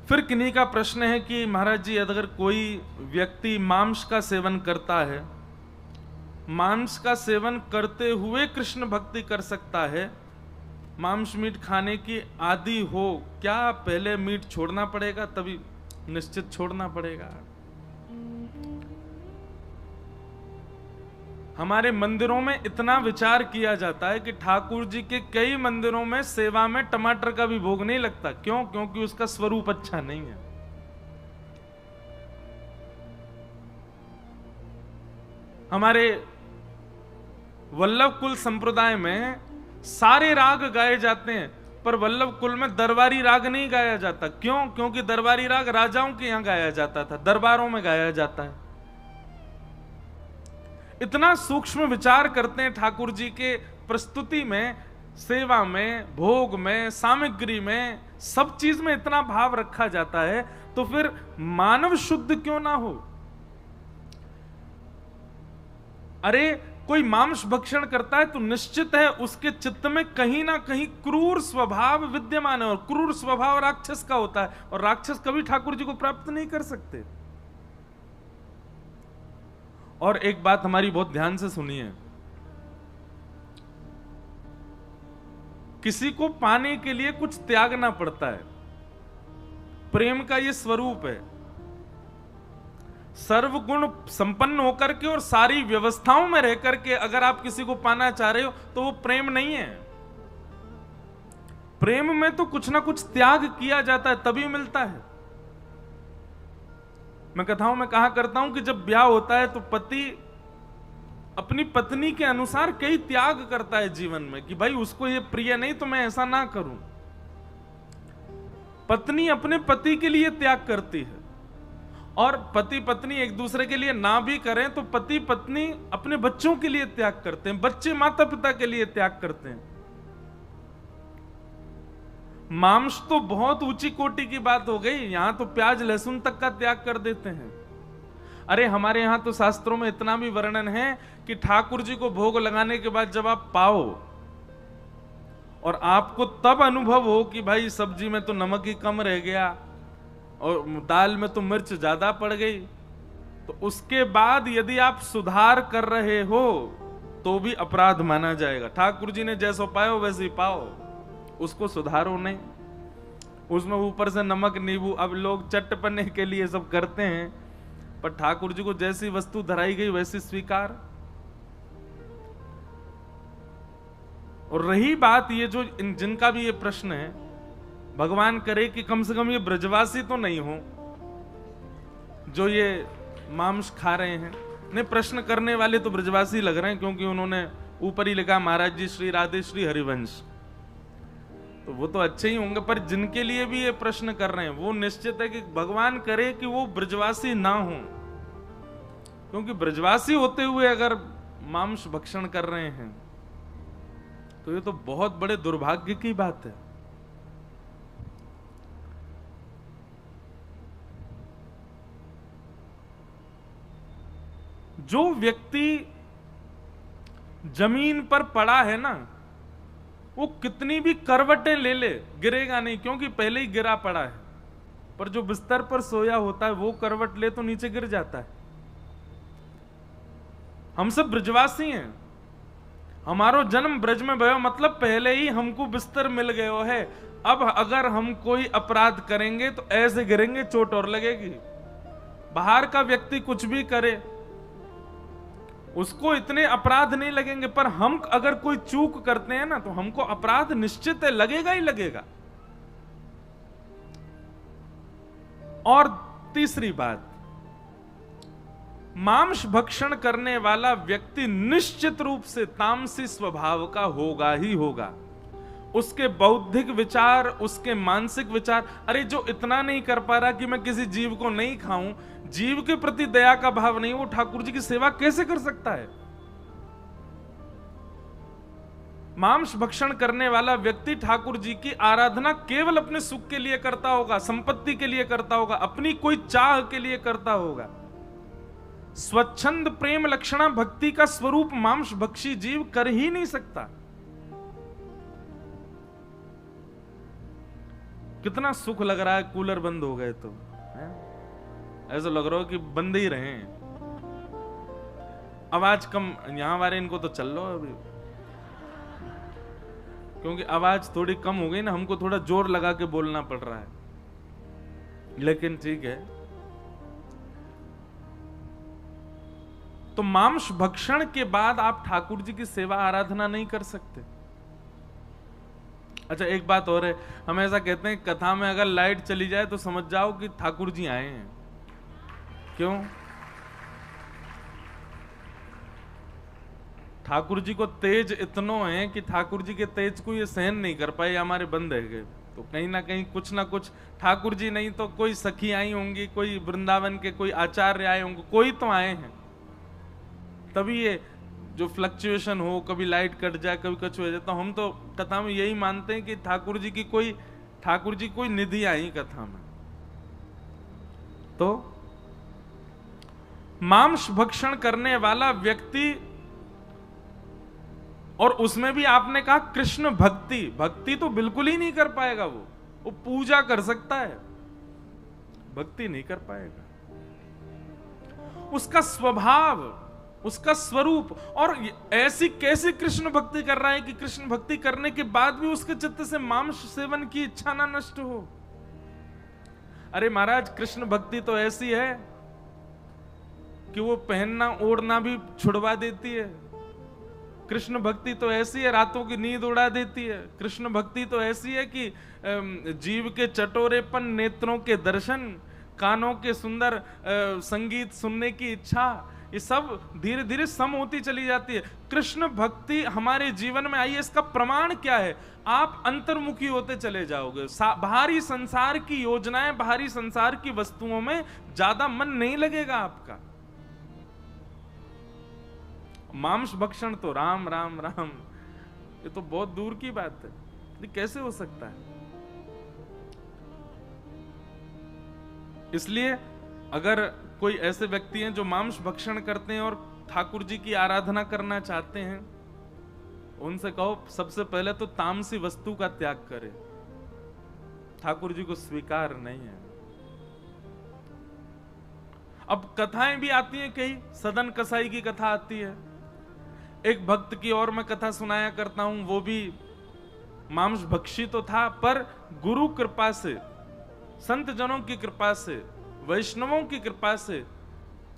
फिर किन्हीं का प्रश्न है कि महाराज जी, अगर कोई व्यक्ति मांस का सेवन करता है, मांस का सेवन करते हुए कृष्ण भक्ति कर सकता है, मांस मीट खाने की आदि हो, क्या पहले मीट छोड़ना पड़ेगा? तभी निश्चित छोड़ना पड़ेगा। हमारे मंदिरों में इतना विचार किया जाता है कि ठाकुर जी के कई मंदिरों में सेवा में टमाटर का भी भोग नहीं लगता। क्यों? क्योंकि उसका स्वरूप अच्छा नहीं है। हमारे वल्लभ कुल संप्रदाय में सारे राग गाए जाते हैं, पर वल्लभ कुल में दरबारी राग नहीं गाया जाता। क्यों? क्योंकि दरबारी राग राजाओं के यहां गाया जाता था, दरबारों में गाया जाता है। इतना सूक्ष्म विचार करते हैं ठाकुर जी के प्रस्तुति में, सेवा में, भोग में, सामग्री में, सब चीज में इतना भाव रखा जाता है। तो फिर मानव शुद्ध क्यों ना हो? अरे कोई मांस भक्षण करता है तो निश्चित है उसके चित्त में कहीं ना कहीं क्रूर स्वभाव विद्यमान है, और क्रूर स्वभाव राक्षस का होता है, और राक्षस कभी ठाकुर जी को प्राप्त नहीं कर सकते। और एक बात हमारी बहुत ध्यान से सुनिए, किसी को पाने के लिए कुछ त्यागना पड़ता है। प्रेम का यह स्वरूप है। सर्वगुण संपन्न होकर के और सारी व्यवस्थाओं में रह करके अगर आप किसी को पाना चाह रहे हो तो वो प्रेम नहीं है। प्रेम में तो कुछ ना कुछ त्याग किया जाता है, तभी मिलता है। मैं कथाओं में कहा करता हूं कि जब ब्याह होता है तो पति अपनी पत्नी के अनुसार कई त्याग करता है जीवन में, कि भाई उसको ये प्रिय नहीं तो मैं ऐसा ना करूं। पत्नी अपने पति के लिए त्याग करती है, और पति पत्नी एक दूसरे के लिए ना भी करें तो पति पत्नी अपने बच्चों के लिए त्याग करते हैं, बच्चे माता पिता के लिए त्याग करते हैं। मांस तो बहुत ऊंची कोटि की बात हो गई, यहां तो प्याज लहसुन तक का त्याग कर देते हैं। अरे हमारे यहां तो शास्त्रों में इतना भी वर्णन है कि ठाकुर जी को भोग लगाने के बाद जब आप पाओ और आपको तब अनुभव हो कि भाई सब्जी में तो नमक ही कम रह गया और दाल में तो मिर्च ज्यादा पड़ गई, तो उसके बाद यदि आप सुधार कर रहे हो तो भी अपराध माना जाएगा। ठाकुर जी ने जैसो पायो वैसे ही पाओ, उसको सुधारो नहीं। उसमें ऊपर से नमक नींबू, अब लोग चटपने के लिए सब करते हैं, पर ठाकुर जी को जैसी वस्तु धराई गई वैसी स्वीकार। और रही बात ये जो जिनका भी ये प्रश्न है, भगवान करे कि कम से कम ये ब्रजवासी तो नहीं हो जो ये मांस खा रहे हैं। नहीं, प्रश्न करने वाले तो ब्रजवासी लग रहे हैं, क्योंकि उन्होंने ऊपर ही लिखा महाराज जी श्री राधे श्री हरिवंश, तो वो तो अच्छे ही होंगे। पर जिनके लिए भी ये प्रश्न कर रहे हैं वो निश्चित है कि भगवान करे कि वो ब्रजवासी ना हो, क्योंकि ब्रजवासी होते हुए अगर मांस भक्षण कर रहे हैं तो ये तो बहुत बड़े दुर्भाग्य की बात है। जो व्यक्ति जमीन पर पड़ा है ना, वो कितनी भी करवटें ले ले गिरेगा नहीं, क्योंकि पहले ही गिरा पड़ा है। पर जो बिस्तर पर सोया होता है वो करवट ले तो नीचे गिर जाता है। हम सब ब्रजवासी हैं, हमारो जन्म ब्रज में भयो, मतलब पहले ही हमको बिस्तर मिल गयो है। अब अगर हम कोई अपराध करेंगे तो ऐसे गिरेंगे, चोट और लगेगी। बाहर का व्यक्ति कुछ भी करे उसको इतने अपराध नहीं लगेंगे, पर हम अगर कोई चूक करते हैं ना तो हमको अपराध निश्चित है, लगेगा ही लगेगा। और तीसरी बात, मांस भक्षण करने वाला व्यक्ति निश्चित रूप से तामसी स्वभाव का होगा ही होगा। उसके बौद्धिक विचार, उसके मानसिक विचार, अरे जो इतना नहीं कर पा रहा कि मैं किसी जीव को नहीं खाऊं, जीव के प्रति दया का भाव नहीं, वो ठाकुर जी की सेवा कैसे कर सकता है? मांस भक्षण करने वाला व्यक्ति ठाकुर जी की आराधना केवल अपने सुख के लिए करता होगा, संपत्ति के लिए करता होगा, अपनी कोई चाह के लिए करता होगा। स्वच्छंद प्रेम लक्षणा भक्ति का स्वरूप मांस भक्षी जीव कर ही नहीं सकता, कितना सुख लग रहा है कूलर बंद हो गए तो, है? ऐसा लग रहा हो कि बंद ही रहे। आवाज कम, यहां वाले इनको तो चल लो अभी, क्योंकि आवाज थोड़ी कम हो गई ना, हमको थोड़ा जोर लगा के बोलना पड़ रहा है, लेकिन ठीक है। तो मांस भक्षण के बाद आप ठाकुर जी की सेवा आराधना नहीं कर सकते। अच्छा एक बात और है, हम ऐसा कहते हैं कथा में अगर लाइट चली जाए तो समझ जाओ कि ठाकुर जी आए हैं। क्यों? ठाकुर जी को तेज इतनो है कि ठाकुर जी के तेज को ये सहन नहीं कर पाए, हमारे बंद है गए। तो कहीं ना कहीं कुछ ना कुछ, ठाकुर जी नहीं तो कोई सखी आई होंगी, कोई वृंदावन के कोई आचार्य आए होंगे, कोई तो आए हैं, तभी ये जो फ्लक्चुएशन हो, कभी लाइट कट जाए, कभी कुछ हो जाए। तो हम तो कथा में यही मानते हैं कि ठाकुर जी कोई निधि आई कथा में। तो मांस भक्षण करने वाला व्यक्ति, और उसमें भी आपने कहा कृष्ण भक्ति तो बिल्कुल ही नहीं कर पाएगा। वो पूजा कर सकता है, भक्ति नहीं कर पाएगा। उसका स्वभाव, उसका स्वरूप, और ऐसी कैसी कृष्ण भक्ति कर रहा है कि कृष्ण भक्ति करने के बाद भी उसके चित्त से मांस सेवन की इच्छा ना नष्ट हो। अरे महाराज, कृष्ण भक्ति तो ऐसी है कि वो पहनना ओढ़ना भी छुड़वा देती है। कृष्ण भक्ति तो ऐसी है, रातों की नींद उड़ा देती है। कृष्ण भक्ति तो ऐसी है कि जीव के चटोरेपन, नेत्रों के दर्शन, कानों के सुंदर संगीत सुनने की इच्छा, ये सब धीरे धीरे सम होती चली जाती है। कृष्ण भक्ति हमारे जीवन में आई है, इसका प्रमाण क्या है? आप अंतर्मुखी होते चले जाओगे। बाहरी संसार की योजनाएं, बाहरी संसार की वस्तुओं में ज्यादा मन नहीं लगेगा आपका। मांस भक्षण तो राम राम राम, ये तो बहुत दूर की बात है। ये कैसे हो सकता है? इसलिए अगर कोई ऐसे व्यक्ति हैं जो मांस भक्षण करते हैं और ठाकुर जी की आराधना करना चाहते हैं, उनसे कहो सबसे पहले तो तामसी वस्तु का त्याग करें। ठाकुर जी को स्वीकार नहीं है। अब कथाएं भी आती हैं, कई सदन कसाई की कथा आती है। एक भक्त की और मैं कथा सुनाया करता हूं, वो भी मांस भक्षी तो था, पर गुरु कृपा से, संत जनों की कृपा से, वैष्णवों की कृपा से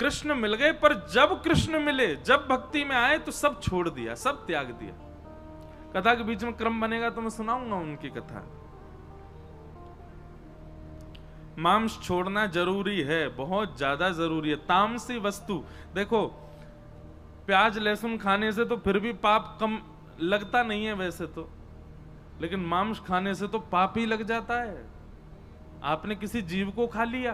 कृष्ण मिल गए। पर जब कृष्ण मिले, जब भक्ति में आए तो सब छोड़ दिया, सब त्याग दिया। कथा के बीच में क्रम बनेगा तो मैं सुनाऊंगा उनकी कथा। मांस छोड़ना जरूरी है, बहुत ज्यादा जरूरी है। तामसी वस्तु, देखो प्याज लहसुन खाने से तो फिर भी पाप कम लगता नहीं है वैसे तो, लेकिन मांस खाने से तो पाप ही लग जाता है। आपने किसी जीव को खा लिया,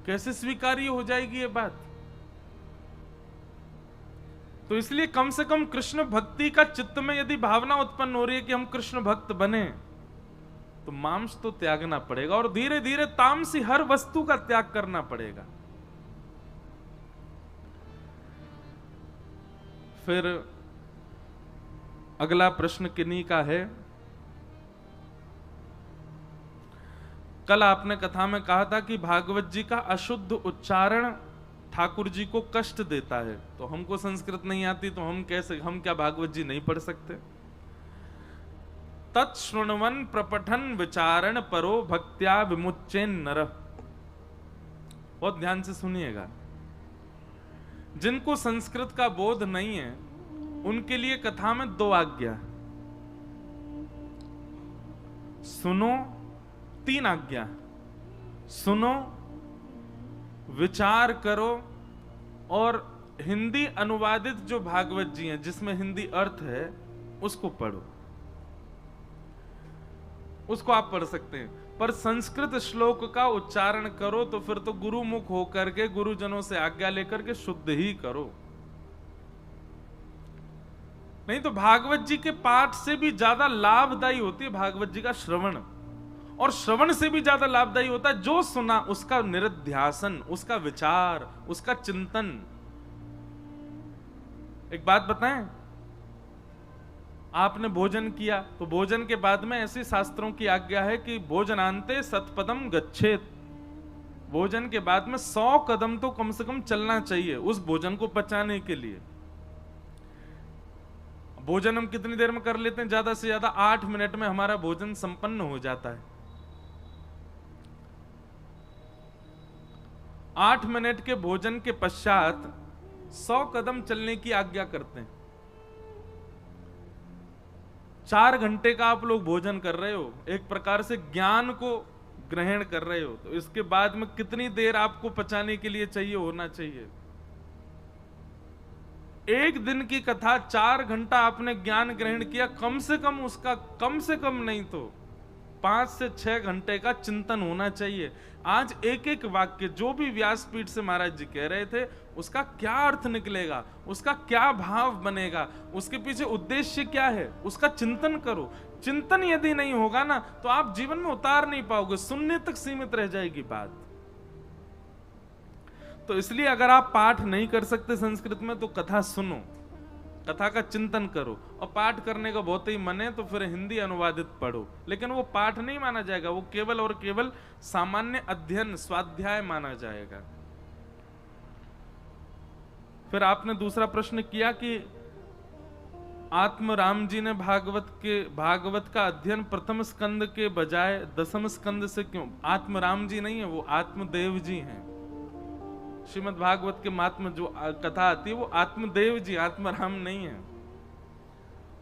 कैसे स्वीकार्य हो जाएगी ये बात? तो इसलिए कम से कम कृष्ण भक्ति का चित्त में यदि भावना उत्पन्न हो रही है कि हम कृष्ण भक्त बने, तो मांस तो त्यागना पड़ेगा, और धीरे धीरे तामसी हर वस्तु का त्याग करना पड़ेगा। फिर अगला प्रश्न किन्हीं का है। कल आपने कथा में कहा था कि भागवत जी का अशुद्ध उच्चारण ठाकुर जी को कष्ट देता है। तो हमको संस्कृत नहीं आती तो हम क्या भागवत जी नहीं पढ़ सकते? तत्श्रुण्वन प्रपठन विचारण परो भक्त्या विमुच्चेन नरः। बहुत ध्यान से सुनिएगा। जिनको संस्कृत का बोध नहीं है उनके लिए कथा में दो आज्ञा, सुनो, तीन आज्ञा, सुनो, विचार करो, और हिंदी अनुवादित जो भागवत जी हैं जिसमें हिंदी अर्थ है उसको पढ़ो। उसको आप पढ़ सकते हैं, पर संस्कृत श्लोक का उच्चारण करो तो फिर तो गुरुमुख होकर के, गुरुजनों से आज्ञा लेकर के शुद्ध ही करो। नहीं तो भागवत जी के पाठ से भी ज्यादा लाभदायी होती है भागवत जी का श्रवण, और श्रवण से भी ज्यादा लाभदायी होता है जो सुना उसका निरध्यासन, उसका विचार, उसका चिंतन। एक बात बताएं, आपने भोजन किया तो भोजन के बाद में ऐसी शास्त्रों की आज्ञा है कि भोजनांते शतपदम गच्छेत। भोजन के बाद में 100 कदम तो कम से कम चलना चाहिए उस भोजन को पचाने के लिए। भोजन हम कितनी देर में कर लेते हैं? ज्यादा से ज्यादा 8 मिनट में हमारा भोजन संपन्न हो जाता है। 8 मिनट के भोजन के पश्चात 100 कदम चलने की आज्ञा करते हैं। 4 घंटे का आप लोग भोजन कर रहे हो, एक प्रकार से ज्ञान को ग्रहण कर रहे हो, तो इसके बाद में कितनी देर आपको पचाने के लिए चाहिए होना चाहिए? एक दिन की कथा 4 घंटा आपने ज्ञान ग्रहण किया, कम से कम उसका कम से कम नहीं तो 5 से 6 घंटे का चिंतन होना चाहिए। आज एक एक वाक्य जो भी व्यासपीठ से महाराज जी कह रहे थे उसका क्या अर्थ निकलेगा, उसका क्या भाव बनेगा, उसके पीछे उद्देश्य क्या है, उसका चिंतन करो। चिंतन यदि नहीं होगा ना तो आप जीवन में उतार नहीं पाओगे, सुनने तक सीमित रह जाएगी बात। तो इसलिए अगर आप पाठ नहीं कर सकते संस्कृत में तो कथा सुनो, कथा का चिंतन करो, और पाठ करने का बहुत ही मन है तो फिर हिंदी अनुवादित पढ़ो, लेकिन वो पाठ नहीं माना जाएगा, वो केवल और केवल सामान्य अध्ययन स्वाध्याय माना जाएगा। फिर आपने दूसरा प्रश्न किया कि आत्म राम जी ने भागवत का अध्ययन प्रथम स्कंद के बजाय दसम स्कंद से क्यों? आत्म राम जी नहीं है, वो आत्मदेव जी हैं। श्रीमद् भागवत के महात्म जो कथा आती है वो आत्मदेव जी, आत्मराम नहीं है।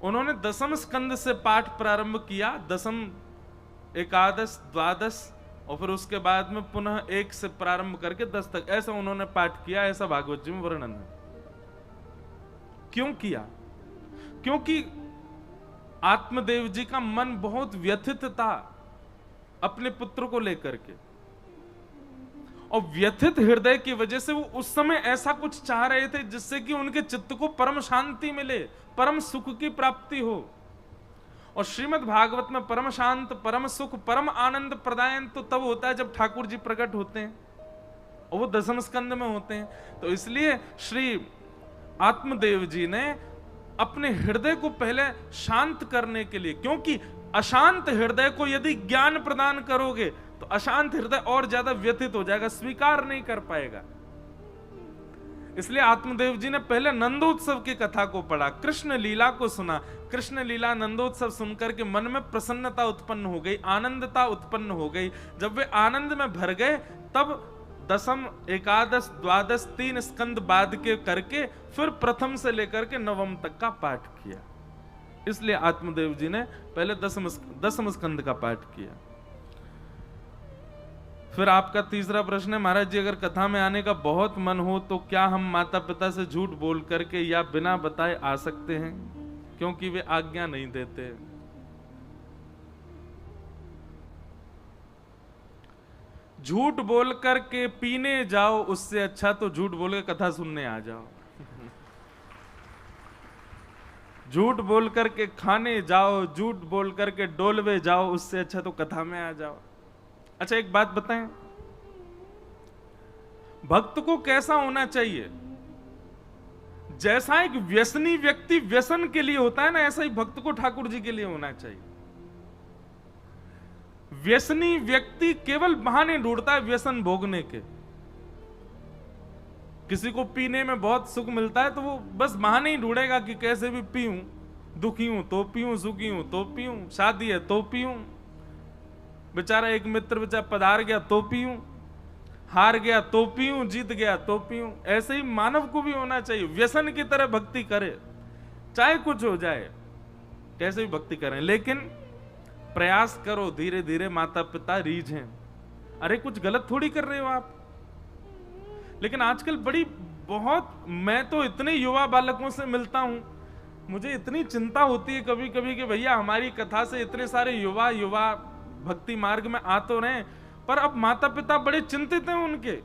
उन्होंने दसम स्कंद से पाठ प्रारंभ किया, दसम, एकादश, द्वादश, और फिर उसके बाद में पुनः 1 से प्रारंभ करके 10 तक, ऐसा उन्होंने पाठ किया, ऐसा भागवत जी में वर्णन है। क्यों किया? क्योंकि आत्मदेव जी का मन बहुत व्यथित था अपने पुत्र को लेकर के, और व्यथित हृदय की वजह से वो उस समय ऐसा कुछ चाह रहे थे जिससे कि उनके चित्त को परम शांति मिले, परम सुख की प्राप्ति हो। और श्रीमद् भागवत में परम शांत, परम सुख, परम आनंद प्रदायन तो तब होता है जब ठाकुर जी प्रकट होते हैं, और वो दसम स्कंद में होते हैं। तो इसलिए श्री आत्मदेव जी ने अपने हृदय को पहले शांत करने के लिए, क्योंकि अशांत हृदय को यदि ज्ञान प्रदान करोगे तो अशांत हृदय और ज्यादा व्यथित हो जाएगा, स्वीकार नहीं कर पाएगा। इसलिए आत्मदेव जी ने पहले नंदोत्सव की कथा को पढ़ा, कृष्ण लीला को सुना। कृष्ण लीला नंदोत्सव सुनकर के मन में प्रसन्नता उत्पन्न हो गई, आनंदता उत्पन्न हो गई। जब वे आनंद में भर गए तब दसम, एकादश, द्वादश, 3 स्कंद बाद के करके फिर प्रथम से लेकर के नवम तक का पाठ किया। इसलिए आत्मदेव जी ने पहले दसम स्कंद का पाठ किया। फिर आपका तीसरा प्रश्न है, महाराज जी अगर कथा में आने का बहुत मन हो तो क्या हम माता पिता से झूठ बोल करके या बिना बताए आ सकते हैं, क्योंकि वे आज्ञा नहीं देते? झूठ बोल करके पीने जाओ उससे अच्छा तो झूठ बोल के कथा सुनने आ जाओ। झूठ बोल करके खाने जाओ, झूठ बोल करके डोलवे जाओ, उससे अच्छा तो कथा में आ जाओ। अच्छा एक बात बताएं, भक्त को कैसा होना चाहिए? जैसा एक व्यसनी व्यक्ति व्यसन के लिए होता है ना, ऐसा ही भक्त को ठाकुर जी के लिए होना चाहिए। व्यसनी व्यक्ति केवल बहाने ढूंढता है व्यसन भोगने के। किसी को पीने में बहुत सुख मिलता है तो वो बस बहाने ही ढूंढेगा कि कैसे भी पीऊं, दुखी हूं तो पीऊं, सुखी हूं तो पीऊं, शादी है तो पीऊं, बेचारा एक मित्र बेचारा पधार गया तो पीऊं, हार गया तो पीऊं, जीत गया तो पीऊं। ऐसे ही मानव को भी होना चाहिए, व्यसन की तरह भक्ति करे, चाहे कुछ हो जाए, कैसे भी भक्ति करें, लेकिन प्रयास करो धीरे धीरे। माता पिता रीझ हैं, अरे कुछ गलत थोड़ी कर रहे हो आप। लेकिन आजकल मैं तो इतने युवा बालकों से मिलता हूं, मुझे इतनी चिंता होती है कभी कभी कि भैया हमारी कथा से इतने सारे युवा भक्ति मार्ग में आ तो रहे, पर अब माता पिता बड़े चिंतित हैं उनके।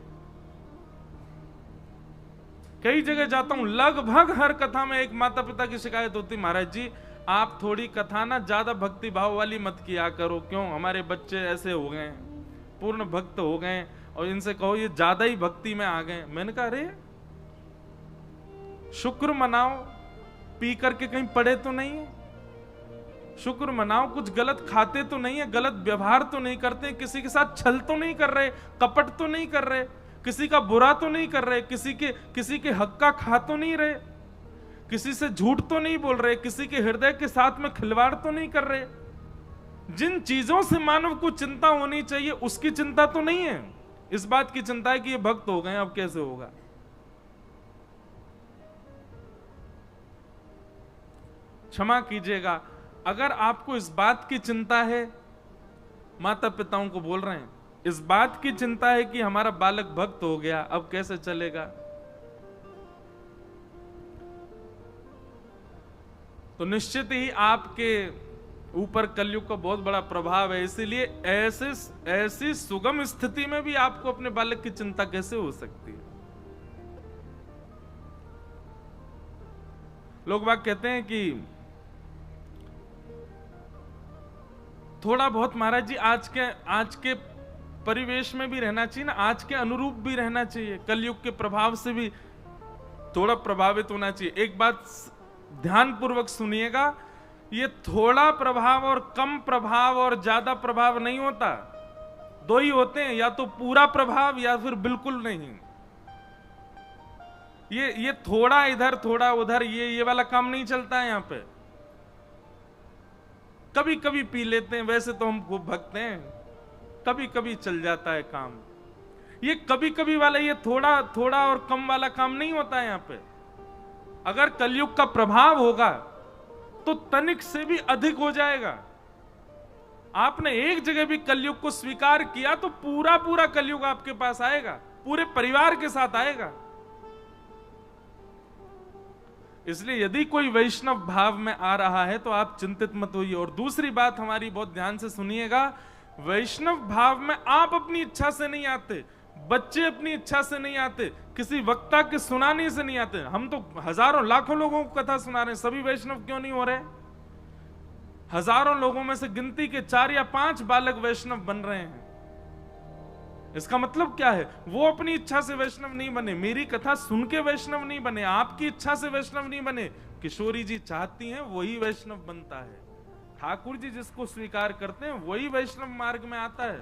कई जगह जाता हूं, लगभग हर कथा में एक माता पिता की शिकायत होती, महाराज जी आप थोड़ी कथा ना ज्यादा भक्ति भाव वाली मत किया करो, क्यों हमारे बच्चे ऐसे हो गए, पूर्ण भक्त हो गए, और इनसे कहो ये ज्यादा ही भक्ति में आ गए। मैंने कहा अरे शुक्र मनाओ, पी करके कहीं पड़े तो नहीं है, शुक्र मनाओ, कुछ गलत खाते तो नहीं है, गलत व्यवहार तो नहीं करते, किसी के साथ छल तो नहीं कर रहे, कपट तो नहीं कर रहे, किसी का बुरा तो नहीं कर रहे, किसी के हक का खा तो नहीं रहे, किसी से झूठ तो नहीं बोल रहे, किसी के हृदय के साथ में खिलवाड़ तो नहीं कर रहे। जिन चीजों से मानव को चिंता होनी चाहिए उसकी चिंता तो नहीं है। इस बात की चिंता है कि ये भक्त हो गए, अब कैसे होगा। क्षमा कीजिएगा, अगर आपको इस बात की चिंता है, माता पिताओं को बोल रहे हैं, इस बात की चिंता है कि हमारा बालक भक्त हो गया, अब कैसे चलेगा, तो निश्चित ही आपके ऊपर कलयुग का बहुत बड़ा प्रभाव है। इसीलिए ऐसी सुगम स्थिति में भी आपको अपने बालक की चिंता कैसे हो सकती है। लोग बात कहते हैं कि थोड़ा बहुत महाराज जी आज के परिवेश में भी रहना चाहिए ना, आज के अनुरूप भी रहना चाहिए, कलयुग के प्रभाव से भी थोड़ा प्रभावित होना चाहिए। एक बात ध्यान पूर्वक सुनिएगा, ये थोड़ा प्रभाव और कम प्रभाव और ज्यादा प्रभाव नहीं होता, दो ही होते हैं, या तो पूरा प्रभाव या फिर बिल्कुल नहीं। ये थोड़ा इधर थोड़ा उधर ये वाला काम नहीं चलता है यहां पे। कभी कभी पी लेते हैं, वैसे तो हम खूब भक्त हैं, कभी कभी चल जाता है काम। ये कभी कभी वाला, ये थोड़ा थोड़ा और कम वाला काम नहीं होता है यहां पे। अगर कलयुग का प्रभाव होगा तो तनिक से भी अधिक हो जाएगा। आपने एक जगह भी कलयुग को स्वीकार किया तो पूरा पूरा कलयुग आपके पास आएगा, पूरे परिवार के साथ आएगा। इसलिए यदि कोई वैष्णव भाव में आ रहा है तो आप चिंतित मत होइए। और दूसरी बात हमारी बहुत ध्यान से सुनिएगा, वैष्णव भाव में आप अपनी इच्छा से नहीं आते, बच्चे अपनी इच्छा से नहीं आते, किसी वक्ता के सुनाने से नहीं आते। हम तो हजारों लाखों लोगों को कथा सुना रहे हैं, सभी वैष्णव क्यों नहीं हो रहे? हजारों लोगों में से गिनती के 4 या 5 बालक वैष्णव बन रहे हैं। इसका मतलब क्या है? वो अपनी इच्छा से वैष्णव नहीं बने, मेरी कथा सुन के वैष्णव नहीं बने, आपकी इच्छा से वैष्णव नहीं बने। किशोरी जी चाहती हैं वही वैष्णव बनता है, ठाकुर जी जिसको स्वीकार करते हैं वही वैष्णव मार्ग में आता है।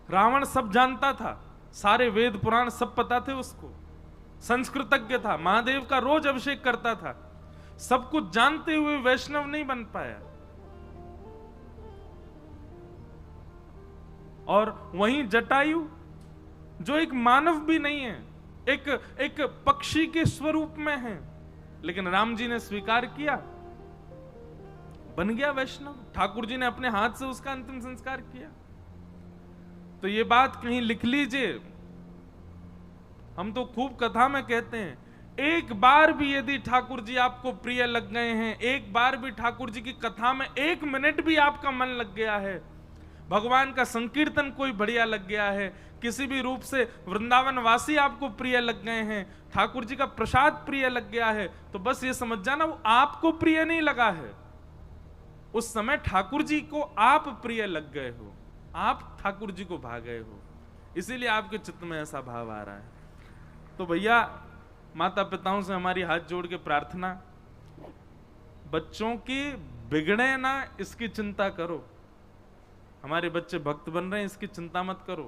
रावण सब जानता था, सारे वेद पुराण सब पता थे उसको, संस्कृतज्ञ था, महादेव का रोज अभिषेक करता था, सब कुछ जानते हुए वैष्णव नहीं बन पाया। और वहीं जटायु जो एक मानव भी नहीं है, एक पक्षी के स्वरूप में है, लेकिन राम जी ने स्वीकार किया, बन गया वैष्णव। ठाकुर जी ने अपने हाथ से उसका अंतिम संस्कार किया। तो ये बात कहीं लिख लीजिए, हम तो खूब कथा में कहते हैं, एक बार भी यदि ठाकुर जी आपको प्रिय लग गए हैं, एक बार भी ठाकुर जी की कथा में 1 मिनट भी आपका मन लग गया है, भगवान का संकीर्तन कोई बढ़िया लग गया है, किसी भी रूप से वृंदावन वासी आपको प्रिय लग गए हैं, ठाकुर जी का प्रसाद प्रिय लग गया है, तो बस ये समझ जाना वो आपको प्रिय नहीं लगा है, उस समय ठाकुर जी को आप प्रिय लग गए हो, आप ठाकुर जी को भा गए हो, इसीलिए आपके चित्त में ऐसा भाव आ रहा है। तो भैया माता पिताओं से हमारी हाथ जोड़ के प्रार्थना, बच्चों की बिगड़े ना इसकी चिंता करो। हमारे बच्चे भक्त बन रहे हैं इसकी चिंता मत करो,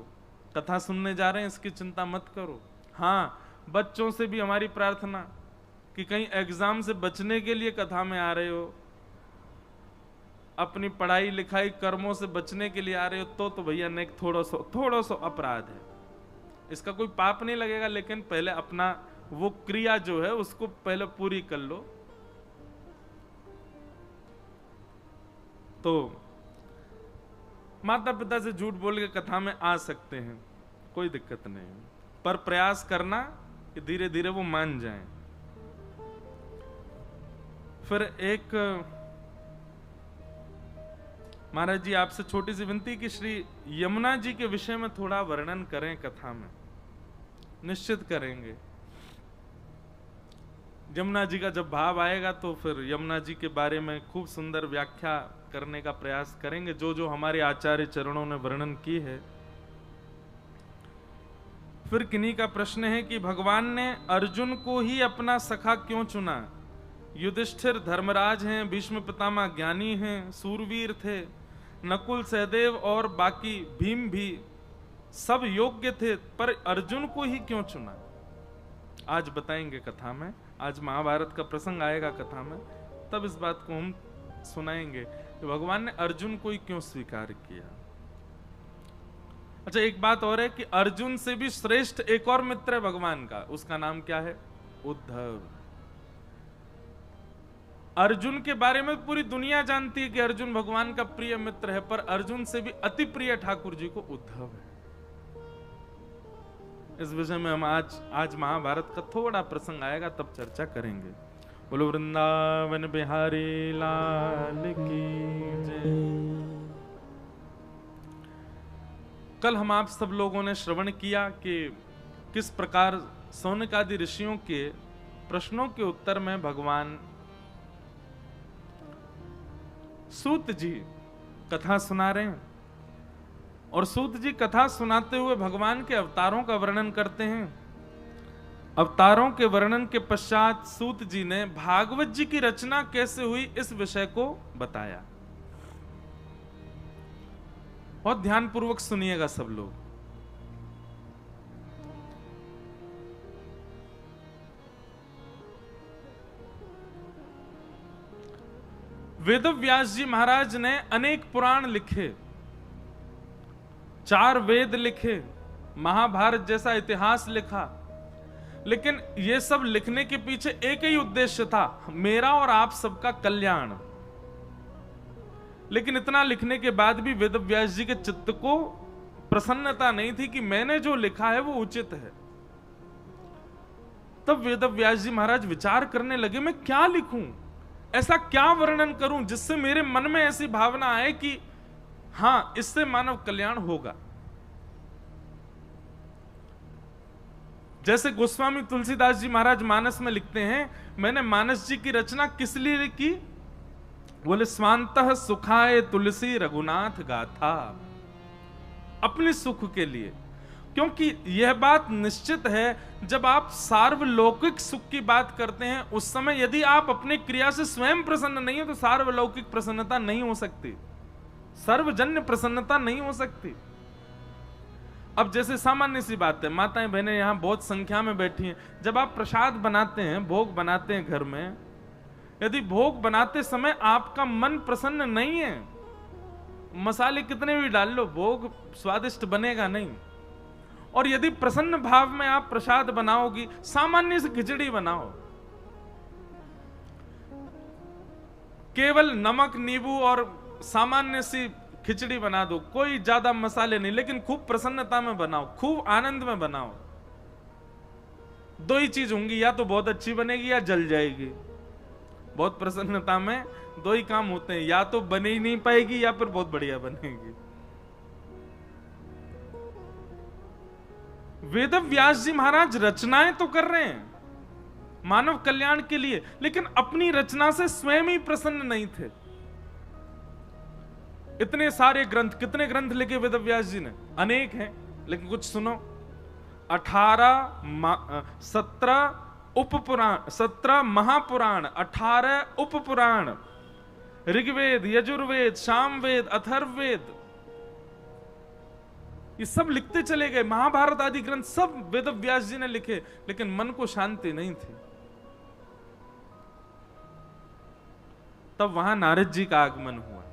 कथा सुनने जा रहे हैं इसकी चिंता मत करो। हाँ, बच्चों से भी हमारी प्रार्थना कि कहीं एग्जाम से बचने के लिए कथा में आ रहे हो, अपनी पढ़ाई लिखाई कर्मों से बचने के लिए आ रहे हो, तो भैया नेक थोड़ा सा अपराध है, इसका कोई पाप नहीं लगेगा, लेकिन पहले अपना वो क्रिया जो है उसको पहले पूरी कर लो। तो माता पिता से झूठ बोल के कथा में आ सकते हैं, कोई दिक्कत नहीं, पर प्रयास करना कि धीरे धीरे वो मान जाएं। फिर एक महाराज जी आपसे छोटी सी विनती कि श्री यमुना जी के विषय में थोड़ा वर्णन करें कथा में। निश्चित करेंगे, यमुना जी का जब भाव आएगा तो फिर यमुना जी के बारे में खूब सुंदर व्याख्या करने का प्रयास करेंगे, जो जो हमारे आचार्य चरणों ने वर्णन की है। फिर किन्हीं का प्रश्न है कि भगवान ने अर्जुन को ही अपना सखा क्यों चुना, युधिष्ठिर धर्मराज हैं, भीष्म पितामह ज्ञानी हैं, सूरवीर थे, नकुल सहदेव और बाकी भीम भी सब योग्य थे, पर अर्जुन को ही क्यों चुना? आज बताएंगे कथा में, आज महाभारत का प्रसंग आएगा कथा में, तब इस बात को हम सुनाएंगे कि भगवान ने अर्जुन को ही क्यों स्वीकार किया। अच्छा, एक बात और है कि अर्जुन से भी श्रेष्ठ एक और मित्र है भगवान का, उसका नाम क्या है? उद्धव। अर्जुन के बारे में पूरी दुनिया जानती है कि अर्जुन भगवान का प्रिय मित्र है, पर अर्जुन से भी अति प्रिय ठाकुर जी को उद्धव है। इस विषय में हम आज महाभारत का थोड़ा प्रसंग आएगा तब चर्चा करेंगे। बोलो वृंदावन बिहारी लाल की जय। कल हम आप सब लोगों ने श्रवण किया कि किस प्रकार सौनक आदि ऋषियों के प्रश्नों के उत्तर में भगवान सूत जी कथा सुना रहे हैं, और सूत जी कथा सुनाते हुए भगवान के अवतारों का वर्णन करते हैं। अवतारों के वर्णन के पश्चात सूत जी ने भागवत जी की रचना कैसे हुई इस विषय को बताया। बहुत ध्यानपूर्वक सुनिएगा सब लोग। वेदव्यास जी महाराज ने अनेक पुराण लिखे, 4 वेद लिखे, महाभारत जैसा इतिहास लिखा, लेकिन यह सब लिखने के पीछे एक ही उद्देश्य था, मेरा और आप सबका कल्याण। लेकिन इतना लिखने के बाद भी वेदव्यास जी के चित्त को प्रसन्नता नहीं थी कि मैंने जो लिखा है वो उचित है। तब वेदव्यास जी महाराज विचार करने लगे, मैं क्या लिखूं, ऐसा क्या वर्णन करूं जिससे मेरे मन में ऐसी भावना आए कि हां, इससे मानव कल्याण होगा। जैसे गोस्वामी तुलसीदास जी महाराज मानस में लिखते हैं, मैंने मानस जी की रचना किस लिए की? बोले स्वांतः सुखाय तुलसी रघुनाथ गाथा, अपने सुख के लिए। क्योंकि यह बात निश्चित है, जब आप सार्वलौकिक सुख की बात करते हैं उस समय यदि आप अपने क्रिया से स्वयं प्रसन्न नहीं हो तो सार्वलौकिक प्रसन्नता नहीं हो सकती, सर्वजन्य प्रसन्नता नहीं हो सकती। अब जैसे सामान्य सी बात है, माताएं बहनें यहां बहुत संख्या में बैठी हैं, जब आप प्रसाद बनाते हैं, भोग बनाते हैं घर में, यदि भोग बनाते समय आपका मन प्रसन्न नहीं है, मसाले कितने भी डाल लो, भोग स्वादिष्ट बनेगा नहीं। और यदि प्रसन्न भाव में आप प्रसाद बनाओगी, सामान्य सी खिचड़ी बनाओ, केवल नमक नींबू और सामान्य सी खिचड़ी बना दो, कोई ज्यादा मसाले नहीं, लेकिन खूब प्रसन्नता में बनाओ, खूब आनंद में बनाओ। 2 ही चीज होंगी, या तो बहुत अच्छी बनेगी या जल जाएगी। बहुत प्रसन्नता में 2 ही काम होते हैं, या तो बने ही नहीं पाएगी या फिर बहुत बढ़िया बनेगी। वेदव्यास जी महाराज रचनाएं तो कर रहे हैं मानव कल्याण के लिए, लेकिन अपनी रचना से स्वयं ही प्रसन्न नहीं थे। इतने सारे ग्रंथ, कितने ग्रंथ लिखे वेदव्यास जी ने? अनेक हैं, लेकिन कुछ सुनो। 17 उपपुराण, 17 महापुराण, 18 उपपुराण, ऋग्वेद, यजुर्वेद, सामवेद, अथर्ववेद, ये सब लिखते चले गए। महाभारत आदि ग्रंथ सब वेदव्यास जी ने लिखे, लेकिन मन को शांति नहीं थी। तब वहां नारद जी का आगमन हुआ,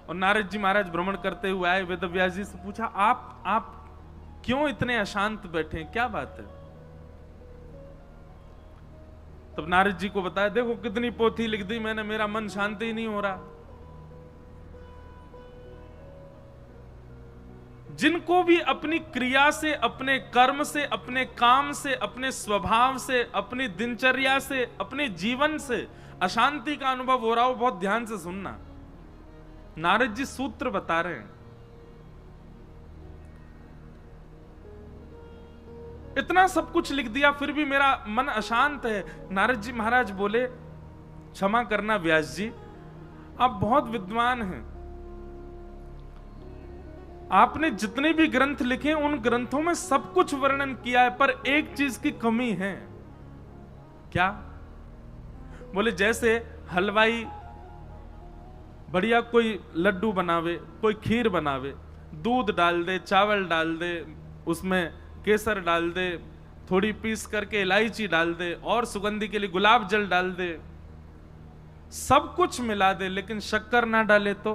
और नारद जी महाराज भ्रमण करते हुए आए, वेदव्यास जी से पूछा, आप क्यों इतने अशांत बैठे हैं, क्या बात है? तब नारद जी को बताया, देखो कितनी पोथी लिख दी मैंने, मेरा मन शांति ही नहीं हो रहा। जिनको भी अपनी क्रिया से, अपने कर्म से, अपने काम से, अपने स्वभाव से, अपनी दिनचर्या से, अपने जीवन से अशांति का अनुभव हो रहा हो, बहुत ध्यान से सुनना। नारद जी सूत्र बता रहे हैं। इतना सब कुछ लिख दिया फिर भी मेरा मन अशांत है। नारद जी महाराज बोले, क्षमा करना व्यास जी, आप बहुत विद्वान हैं, आपने जितने भी ग्रंथ लिखे उन ग्रंथों में सब कुछ वर्णन किया है, पर एक चीज की कमी है। क्या? बोले जैसे हलवाई बढ़िया कोई लड्डू बनावे, कोई खीर बनावे, दूध डाल दे, चावल डाल दे, उसमें केसर डाल दे, थोड़ी पीस करके इलायची डाल दे और सुगंधी के लिए गुलाब जल डाल दे, सब कुछ मिला दे, लेकिन शक्कर ना डाले तो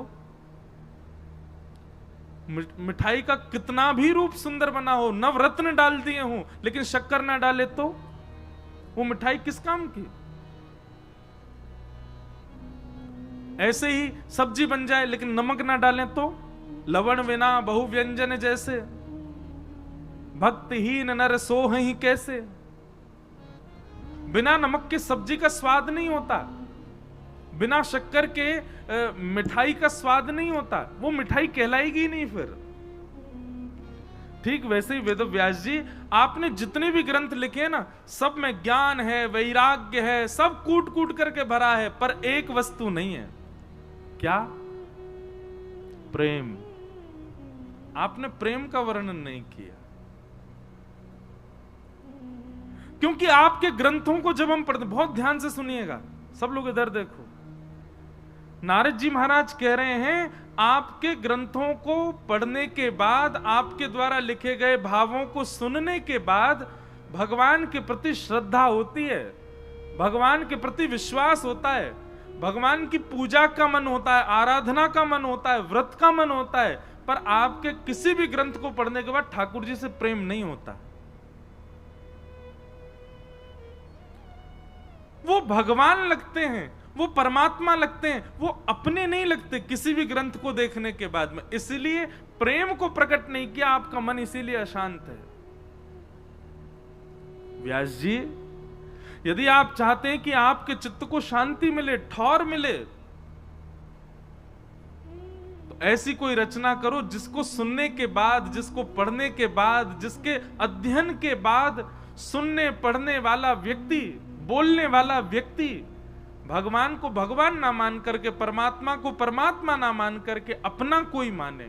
मिठाई का कितना भी रूप सुंदर बना हो, नवरत्न डाल दिए हो, लेकिन शक्कर ना डाले तो वो मिठाई किस काम की। ऐसे ही सब्जी बन जाए लेकिन नमक ना डालें तो लवण बिना बहु व्यंजन जैसे, भक्तिहीन नर सोहि कैसे। बिना नमक के सब्जी का स्वाद नहीं होता, बिना शक्कर के मिठाई का स्वाद नहीं होता, वो मिठाई कहलाएगी नहीं फिर। ठीक वैसे ही वेद व्यास जी, आपने जितने भी ग्रंथ लिखे हैं ना, सब में ज्ञान है, वैराग्य है, सब कूट कूट करके भरा है, पर एक वस्तु नहीं है। क्या? प्रेम। आपने प्रेम का वर्णन नहीं किया, क्योंकि आपके ग्रंथों को जब हम पढ़ते, बहुत ध्यान से सुनिएगा सब लोग, इधर देखो। नारद जी महाराज कह रहे हैं, आपके ग्रंथों को पढ़ने के बाद, आपके द्वारा लिखे गए भावों को सुनने के बाद भगवान के प्रति श्रद्धा होती है, भगवान के प्रति विश्वास होता है, भगवान की पूजा का मन होता है, आराधना का मन होता है, व्रत का मन होता है। पर आपके किसी भी ग्रंथ को पढ़ने के बाद ठाकुर जी से प्रेम नहीं होता। वो भगवान लगते हैं, वो परमात्मा लगते हैं, वो अपने नहीं लगते किसी भी ग्रंथ को देखने के बाद में। इसलिए प्रेम को प्रकट नहीं किया, आपका मन इसीलिए अशांत है। व्यास जी, यदि आप चाहते हैं कि आपके चित्त को शांति मिले, ठौर मिले, तो ऐसी कोई रचना करो जिसको सुनने के बाद, जिसको पढ़ने के बाद, जिसके अध्ययन के बाद सुनने पढ़ने वाला व्यक्ति, बोलने वाला व्यक्ति भगवान को भगवान ना मान करके, परमात्मा को परमात्मा ना मान करके अपना कोई माने,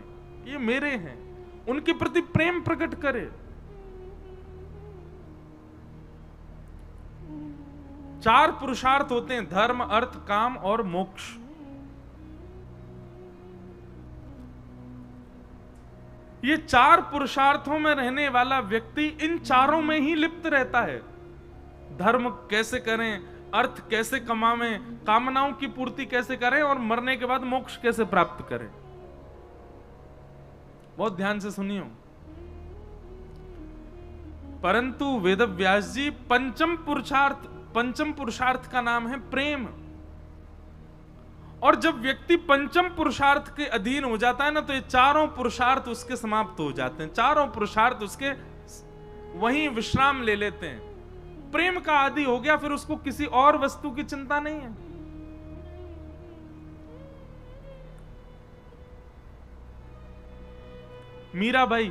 ये मेरे हैं, उनके प्रति प्रेम प्रकट करे। चार पुरुषार्थ होते हैं, धर्म, अर्थ, काम और मोक्ष। ये चार पुरुषार्थों में रहने वाला व्यक्ति इन चारों में ही लिप्त रहता है। धर्म कैसे करें, अर्थ कैसे कमावें, कामनाओं की पूर्ति कैसे करें, और मरने के बाद मोक्ष कैसे प्राप्त करें। बहुत ध्यान से सुनियो। परंतु वेद व्यास जी, पंचम पुरुषार्थ का नाम है प्रेम। और जब व्यक्ति पंचम पुरुषार्थ के अधीन हो जाता है ना, तो ये चारों पुरुषार्थ उसके समाप्त हो जाते हैं, चारों पुरुषार्थ उसके वहीं विश्राम ले लेते हैं। प्रेम का आदि हो गया, फिर उसको किसी और वस्तु की चिंता नहीं है। मीराबाई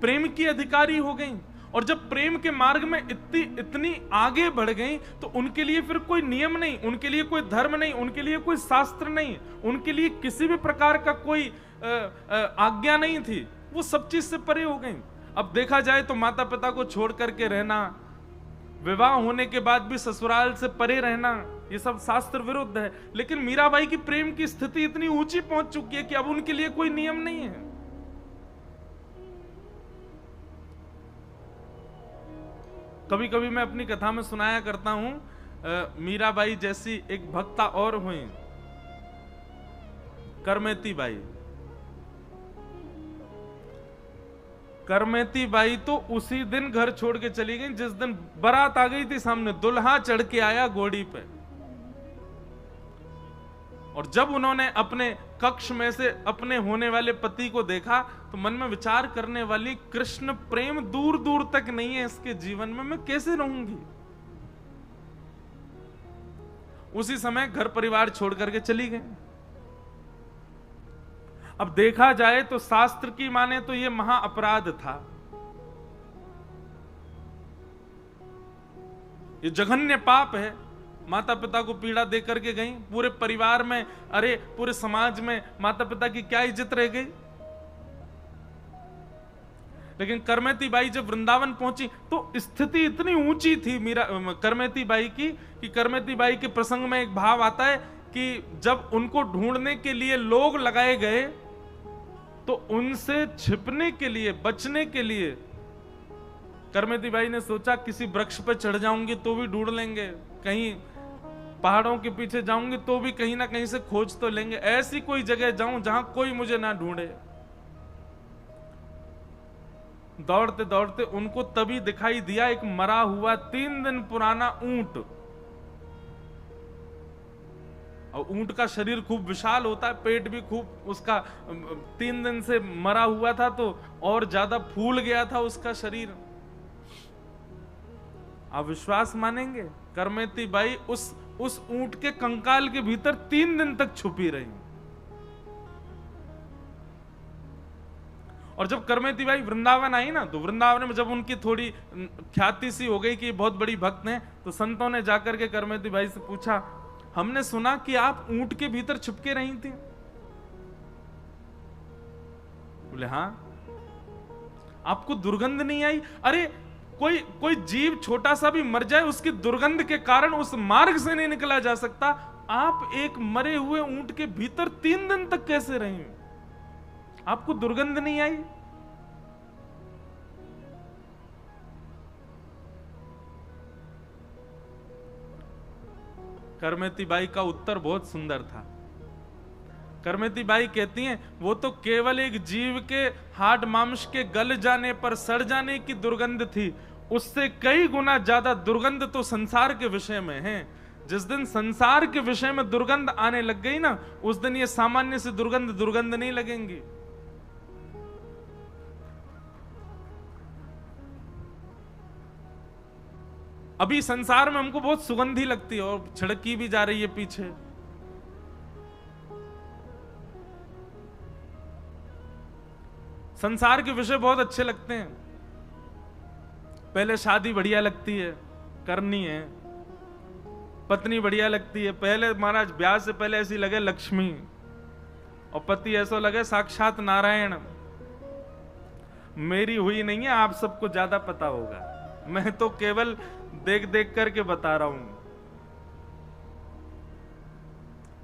प्रेम की अधिकारी हो गई, और जब प्रेम के मार्ग में इतनी आगे बढ़ गई, तो उनके लिए फिर कोई नियम नहीं, उनके लिए कोई धर्म नहीं, उनके लिए कोई शास्त्र नहीं, उनके लिए किसी भी प्रकार का कोई आज्ञा नहीं थी। वो सब चीज से परे हो गई। अब देखा जाए तो माता पिता को छोड़ करके रहना, विवाह होने के बाद भी ससुराल से परे रहना, ये सब शास्त्र विरुद्ध है। लेकिन मीराबाई की प्रेम की स्थिति इतनी ऊंची पहुंच चुकी है कि अब उनके लिए कोई नियम नहीं है। कभी कभी मैं अपनी कथा में सुनाया करता हूं, मीराबाई जैसी एक भक्ता और हुई, करमेती बाई। करमेती बाई तो उसी दिन घर छोड़ के चली गई जिस दिन बारात आ गई थी सामने, दुल्हा चढ़ के आया घोड़ी पे। और जब उन्होंने अपने कक्ष में से अपने होने वाले पति को देखा, तो मन में विचार करने वाली, कृष्ण प्रेम दूर दूर तक नहीं है इसके जीवन में, मैं कैसे रहूंगी। उसी समय घर परिवार छोड़ करके चली गई। अब देखा जाए तो शास्त्र की माने तो यह महा अपराध था, ये जघन्य पाप है। माता पिता को पीड़ा दे करके गई, पूरे परिवार में, अरे पूरे समाज में माता पिता की क्या इज्जत रह गई। लेकिन करमेती बाई जब वृंदावन पहुंची तो स्थिति इतनी ऊंची थी मीरा करमेती बाई की, कि करमेती बाई के प्रसंग में एक भाव आता है कि जब उनको ढूंढने के लिए लोग लगाए गए तो उनसे छिपने के लिए, बचने के लिए करमेती बाई ने सोचा किसी वृक्ष पर चढ़ जाऊंगी तो भी ढूंढ लेंगे, कहीं पहाड़ों के पीछे जाऊंगी तो भी कहीं ना कहीं से खोज तो लेंगे, ऐसी कोई जगह जाऊं जहां कोई मुझे ना ढूंढे। दौड़ते दौड़ते उनको तभी दिखाई दिया एक मरा हुआ 3 दिन पुराना ऊंट। और ऊंट का शरीर खूब विशाल होता है, पेट भी खूब उसका 3 दिन से मरा हुआ था तो और ज्यादा फूल गया था उसका शरीर। आप विश्वास मानेंगे, करमेती बाई उस ऊंट के कंकाल के भीतर 3 दिन तक छुपी रही। और जब करमेती बाई वृंदावन आई ना, तो वृंदावन में जब उनकी थोड़ी ख्याति सी हो गई कि बहुत बड़ी भक्त हैं, तो संतों ने जाकर के करमेती बाई से पूछा, हमने सुना कि आप ऊंट के भीतर छुपके रही थी। बोले हाँ। आपको दुर्गंध नहीं आई? अरे कोई जीव छोटा सा भी मर जाए, उसकी दुर्गंध के कारण उस मार्ग से नहीं निकला जा सकता। आप एक मरे हुए ऊंट के भीतर 3 दिन तक कैसे रही? आपको दुर्गंध नहीं आई? करमेती बाई का उत्तर बहुत सुंदर था। करमेती बाई कहती हैं, वो तो केवल एक जीव के हाड मांस के गल जाने पर सड़ जाने की दुर्गंध थी, उससे कई गुना ज्यादा दुर्गंध तो संसार के विषय में है। जिस दिन संसार के विषय में दुर्गंध आने लग गई ना, उस दिन ये सामान्य से दुर्गंध नहीं लगेंगी। अभी संसार में हमको बहुत सुगंधी लगती है और छिड़की भी जा रही है पीछे। संसार के विषय बहुत अच्छे लगते हैं। पहले शादी बढ़िया लगती है, करनी है, पत्नी बढ़िया लगती है। पहले महाराज ब्याह से पहले ऐसी लगे लक्ष्मी, और पति ऐसा लगे साक्षात नारायण। मेरी हुई नहीं है, आप सबको ज्यादा पता होगा, मैं तो केवल देख देख करके बता रहा हूं।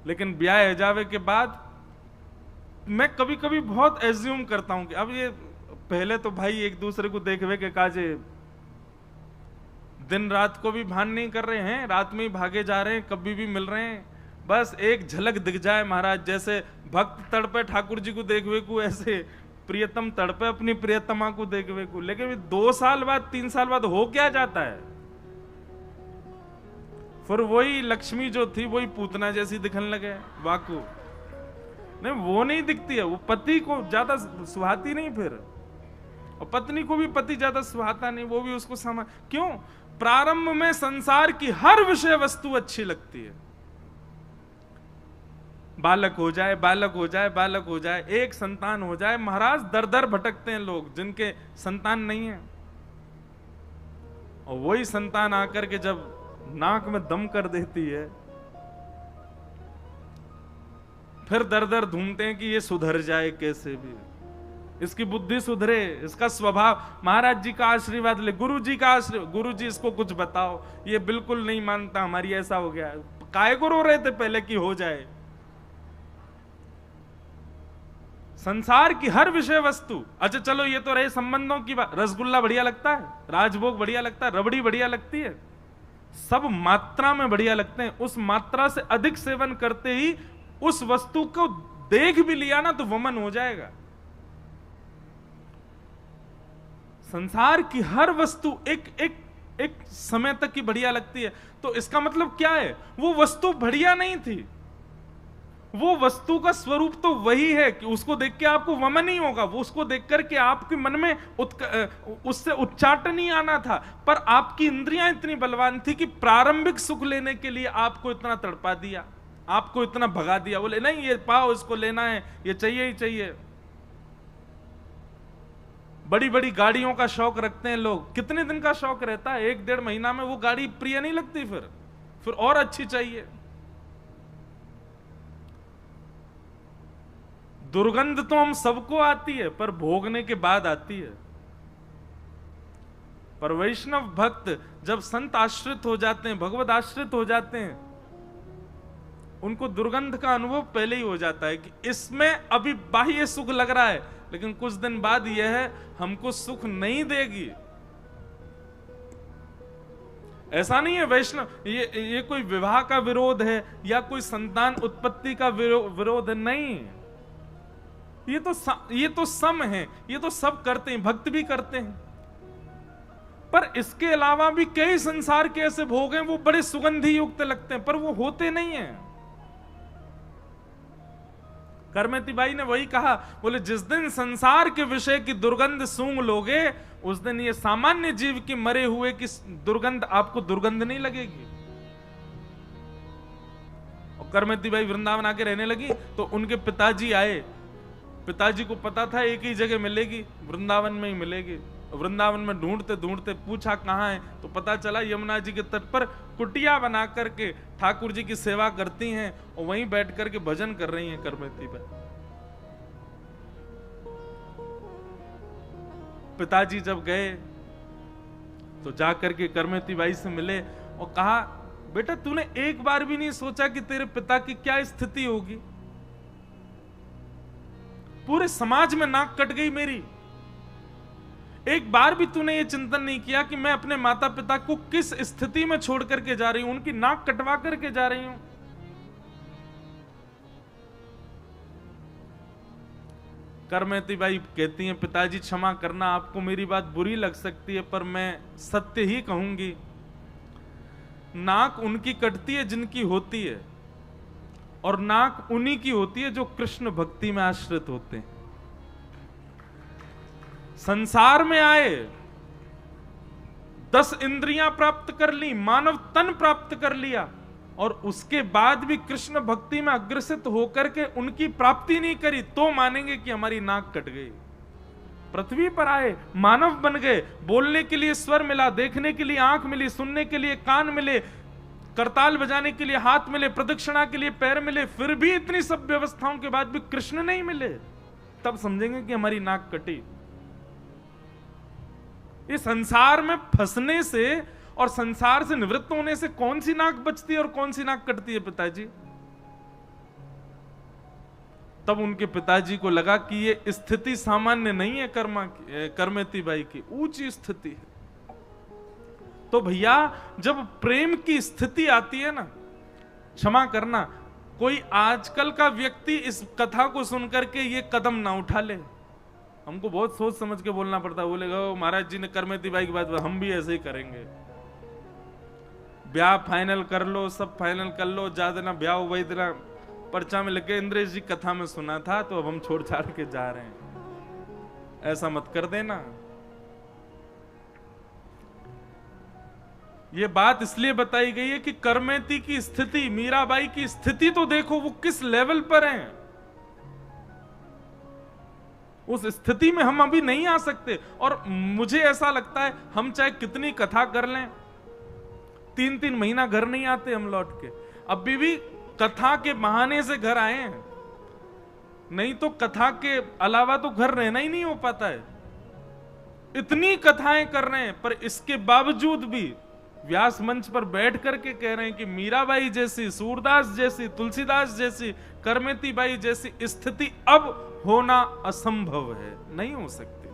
लेकिन ब्याह हो जावे के बाद मैं कभी कभी बहुत एज्यूम करता हूं कि अब ये पहले तो भाई एक दूसरे को देखवे के काजे दिन रात को भी भान नहीं कर रहे हैं, रात में ही भागे जा रहे हैं, कभी भी मिल रहे हैं, बस एक झलक दिख जाए महाराज। जैसे भक्त तड़पे ठाकुर जी को देखवे को, ऐसे प्रियतम तड़पे अपनी प्रियतमा को देखवे को। लेकिन 2 साल बाद 3 साल बाद हो क्या जाता है, फिर वही लक्ष्मी जो थी वही पूतना जैसी दिखने लगे वाकू। नहीं, वो नहीं दिखती है, वो पति को ज्यादा सुहाती नहीं, फिर और पत्नी को भी पति ज्यादा सुहाता नहीं, वो भी उसको समझ। क्यों? प्रारंभ में संसार की हर विषय वस्तु अच्छी लगती है। बालक हो जाए, बालक हो जाए, बालक हो जाए, एक संतान हो जाए। महाराज दर दर भटकते हैं लोग जिनके संतान नहीं है, और वही संतान आकर के जब नाक में दम कर देती है, फिर दर दर ढूंढते हैं कि ये सुधर जाए कैसे भी, इसकी बुद्धि सुधरे, इसका स्वभाव। महाराज जी का आशीर्वाद ले, गुरु जी का आशीर्वाद, गुरु जी इसको कुछ बताओ, ये बिल्कुल नहीं मानता, हमारी ऐसा हो गया। काय को रो रहे थे पहले कि हो जाए। संसार की हर विषय वस्तु। अच्छा चलो ये तो रहे संबंधों की बात। रसगुल्ला बढ़िया लगता है, राजभोग बढ़िया लगता है, रबड़ी बढ़िया लगती है, सब मात्रा में बढ़िया लगते हैं। उस मात्रा से अधिक सेवन करते ही उस वस्तु को देख भी लिया ना तो वमन हो जाएगा। संसार की हर वस्तु एक समय तक की बढ़िया लगती है, तो इसका मतलब क्या है? वो वस्तु बढ़िया नहीं थी। वो वस्तु का स्वरूप तो वही है कि उसको देख के आपको वमन नहीं होगा, वो उसको देख करके आपके मन में उससे उच्चाटन ही आना था। पर आपकी इंद्रियां इतनी बलवान थी कि प्रारंभिक सुख लेने के लिए आपको इतना तड़पा दिया, आपको इतना भगा दिया। बोले नहीं ये पाओ, इसको लेना है, ये चाहिए ही चाहिए। बड़ी बड़ी गाड़ियों का शौक रखते हैं लोग। कितने दिन का शौक रहता है? 1-1.5 महीना में वो गाड़ी प्रिय नहीं लगती, फिर और अच्छी चाहिए। दुर्गंध तो हम सबको आती है, पर भोगने के बाद आती है। पर वैष्णव भक्त जब संत आश्रित हो जाते हैं, भगवत आश्रित हो जाते हैं, उनको दुर्गंध का अनुभव पहले ही हो जाता है कि इसमें अभी बाह्य सुख लग रहा है, लेकिन कुछ दिन बाद यह हमको सुख नहीं देगी। ऐसा नहीं है वैष्णव ये कोई विवाह का विरोध है या कोई संतान उत्पत्ति का विरोध है, नहीं। ये तो सम है, ये तो सब करते हैं, भक्त भी करते हैं। पर इसके अलावा भी कई संसार के ऐसे भोग हैं, वो बड़े सुगंधी युक्त लगते हैं, पर वो होते नहीं हैं। करमेती बाई ने वही कहा, बोले जिस दिन संसार के विषय की दुर्गंध सूंघ लोगे, उस दिन ये सामान्य जीव की मरे हुए की दुर्गंध आपको दुर्गंध नहीं लगेगी। और करमेती बाई वृंदावन आके रहने लगी तो उनके पिताजी आए। पिताजी को पता था एक ही जगह मिलेगी, वृंदावन में ही मिलेगी। वृंदावन में ढूंढते ढूंढते पूछा कहाँ है, तो पता चला यमुना जी के तट पर कुटिया बना करके ठाकुर जी की सेवा करती हैं और वहीं बैठ करके भजन कर रही हैं करमेती बाई। पिताजी जब गए तो जाकर के करमेती बाई से मिले और कहा, बेटा तूने एक बार भी नहीं सोचा कि तेरे पिता की क्या स्थिति होगी? पूरे समाज में नाक कट गई मेरी, एक बार भी तूने ये चिंतन नहीं किया कि मैं अपने माता पिता को किस स्थिति में छोड़ करके जा रही हूं, उनकी नाक कटवा करके जा रही हूं। करमेती बाई कहती हैं, पिताजी क्षमा करना, आपको मेरी बात बुरी लग सकती है, पर मैं सत्य ही कहूंगी। नाक उनकी कटती है जिनकी होती है, और नाक उन्हीं की होती है जो कृष्ण भक्ति में आश्रित होते हैं। संसार में आए, 10 इंद्रियां प्राप्त कर ली, मानव तन प्राप्त कर लिया, और उसके बाद भी कृष्ण भक्ति में अग्रसित होकर के उनकी प्राप्ति नहीं करी, तो मानेंगे कि हमारी नाक कट गई। पृथ्वी पर आए, मानव बन गए, बोलने के लिए स्वर मिला, देखने के लिए आंख मिली, सुनने के लिए कान मिले, करताल बजाने के लिए हाथ मिले, प्रदक्षिणा के लिए पैर मिले, फिर भी इतनी सब व्यवस्थाओं के बाद भी कृष्ण नहीं मिले, तब समझेंगे कि हमारी नाक कटी। इस संसार में फंसने से और संसार से निवृत्त होने से कौन सी नाक बचती है और कौन सी नाक कटती है पिताजी? तब उनके पिताजी को लगा कि ये स्थिति सामान्य नहीं है, करमेती बाई की ऊंची स्थिति है। तो भैया जब प्रेम की स्थिति आती है ना, क्षमा करना, कोई आजकल का व्यक्ति इस कथा को सुनकर के ये कदम ना उठा ले। हमको बहुत सोच समझ के बोलना पड़ता है। बोलेगा महाराज जी ने करमेती बाई की बात, हम भी ऐसे ही करेंगे। ब्याह फाइनल कर लो, सब फाइनल कर लो, ज्यादा ना ब्याह वही देना पर्चा में लगे, इंद्रेश जी कथा में सुना था तो अब हम छोड़ छाड़ के जा रहे हैं। ऐसा मत कर देना। ये बात इसलिए बताई गई है कि करमेती की स्थिति, मीराबाई की स्थिति तो देखो वो किस लेवल पर है। उस स्थिति में हम अभी नहीं आ सकते। और मुझे ऐसा लगता है हम चाहे कितनी कथा कर लें, 3-3 महीना घर नहीं आते हम लौट के। अभी भी कथा के बहाने से घर आए हैं, नहीं तो कथा के अलावा तो घर रहना ही नहीं हो पाता है। इतनी कथाएं कर रहे हैं, पर इसके बावजूद भी व्यास मंच पर बैठ करके कह रहे हैं कि मीराबाई जैसी, सूरदास जैसी, तुलसीदास जैसी, करमेती बाई जैसी स्थिति अब होना असंभव है, नहीं हो सकती।